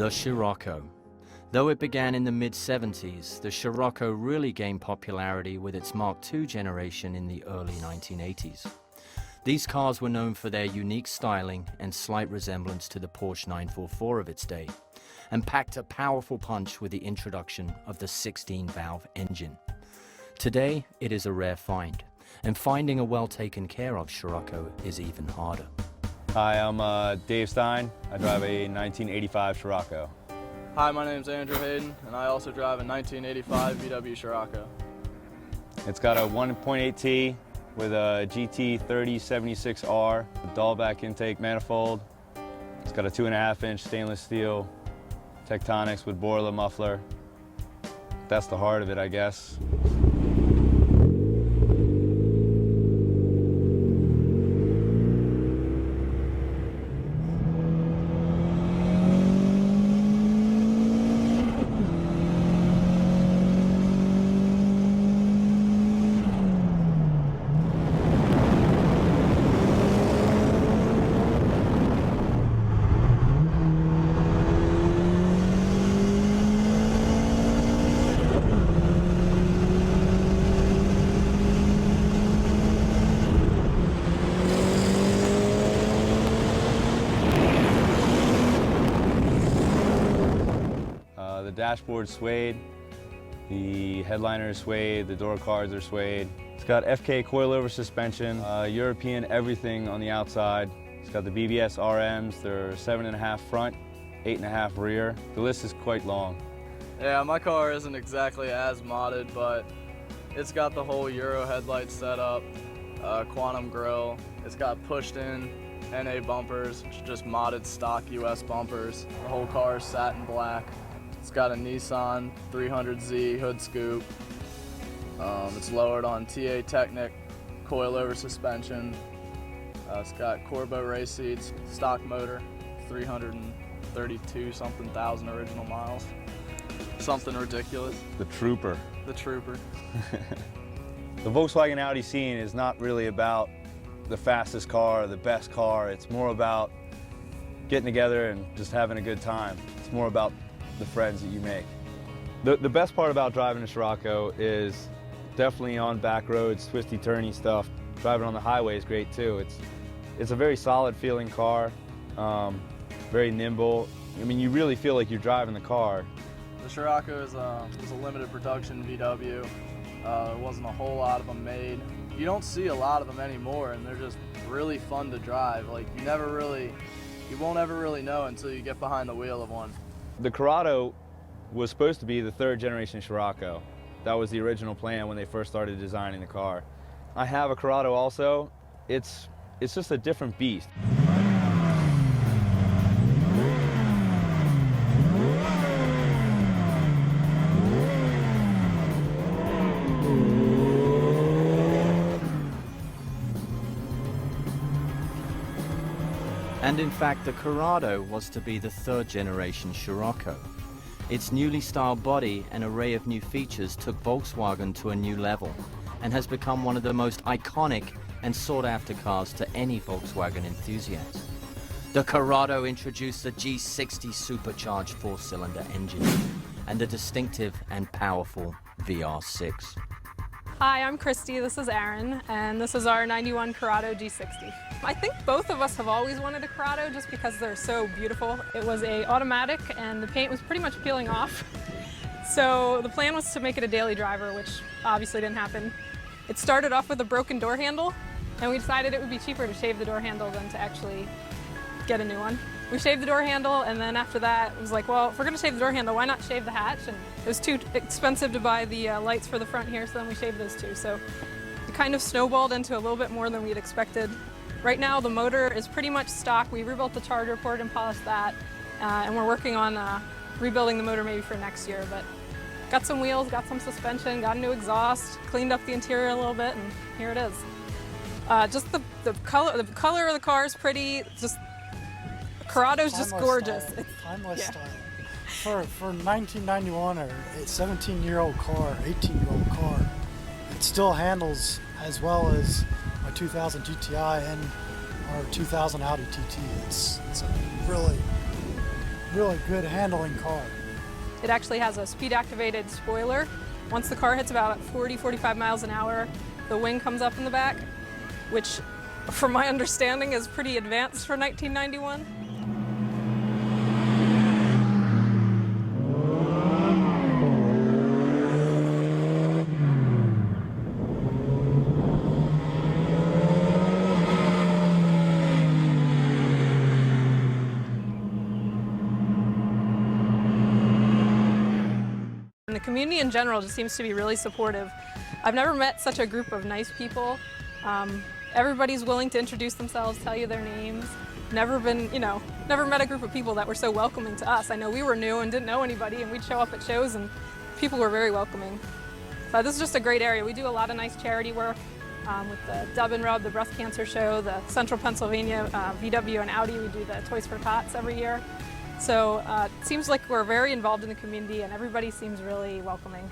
The Scirocco. Though it began in the mid-70s, the Scirocco really gained popularity with its Mark II generation in the early 1980s. These cars were known for their unique styling and slight resemblance to the Porsche 944 of its day, and packed a powerful punch with the introduction of the 16-valve engine. Today, it is a rare find, and finding a well-taken care of Scirocco is even harder. Hi, I'm Dave Stein. I drive a 1985 Scirocco. Hi, my name's Andrew Hayden, and I also drive a 1985 VW Scirocco. It's got a 1.8T with a GT 3076R with Dahlback intake manifold. It's got a 2.5-inch stainless steel Tectonics with Borla muffler. That's the heart of it, I guess. The dashboard's suede, the headliner is suede, the door cards are suede. It's got FK coilover suspension, European everything on the outside. It's got the BBS RMs, they're 7.5 front, 8.5 rear. The list is quite long. Yeah, my car isn't exactly as modded, but it's got the whole Euro headlight setup, quantum grille. It's got pushed-in NA bumpers, which are just modded stock US bumpers. The whole car is satin black. It's got a Nissan 300Z hood scoop. It's lowered on TA Technic coilover suspension. It's got Corbo race seats, stock motor, 332 something thousand original miles. Something ridiculous. The Trooper. The Trooper. The Volkswagen Audi scene is not really about the fastest car, the best car. It's more about getting together and just having a good time. It's more about the friends that you make. The best part about driving a Scirocco is definitely on back roads, twisty turny stuff. Driving on the highway is great too. It's a very solid feeling car, very nimble. I mean, you really feel like you're driving the car. The Scirocco is a limited production VW. There wasn't a whole lot of them made. You don't see a lot of them anymore, and they're just really fun to drive. Like, you won't ever really know until you get behind the wheel of one. The Corrado was supposed to be the 3rd generation Scirocco. That was the original plan when they first started designing the car. I have a Corrado also. It's just a different beast. And in fact, the Corrado was to be the 3rd generation Scirocco. Its newly styled body and array of new features took Volkswagen to a new level and has become one of the most iconic and sought-after cars to any Volkswagen enthusiast. The Corrado introduced the G60 supercharged 4-cylinder engine and the distinctive and powerful VR6. Hi, I'm Christy, this is Aaron, and this is our 91 Corrado G60. I think both of us have always wanted a Corrado just because they're so beautiful. It was an automatic and the paint was pretty much peeling off. So the plan was to make it a daily driver, which obviously didn't happen. It started off with a broken door handle, and we decided it would be cheaper to shave the door handle than to actually get a new one. We shaved the door handle, and then after that, it was like, well, if we're gonna shave the door handle, why not shave the hatch? And it was too expensive to buy the lights for the front here, so then we shaved those too. So it kind of snowballed into a little bit more than we'd expected. Right now, the motor is pretty much stock. We rebuilt the charger port and polished that, and we're working on rebuilding the motor maybe for next year. But got some wheels, got some suspension, got a new exhaust, cleaned up the interior a little bit, and here it is. Just the color of the car is pretty. Just Corrado's just gorgeous. Timeless style. For 1991 or a 17-year-old car, 18-year-old car, it still handles as well as my 2000 GTI and our 2000 Audi TT. It's a really really good handling car. It actually has a speed-activated spoiler. Once the car hits about 40, 45 miles an hour, the wing comes up in the back, which, from my understanding, is pretty advanced for 1991. And the community in general just seems to be really supportive. I've never met such a group of nice people. Everybody's willing to introduce themselves, tell you their names. Never met a group of people that were so welcoming to us. I know we were new and didn't know anybody, and we'd show up at shows and people were very welcoming. So this is just a great area. We do a lot of nice charity work with the Dub and Rub, the breast cancer show, the Central Pennsylvania VW and Audi. We do the Toys for Tots every year. So it seems like we're very involved in the community and everybody seems really welcoming.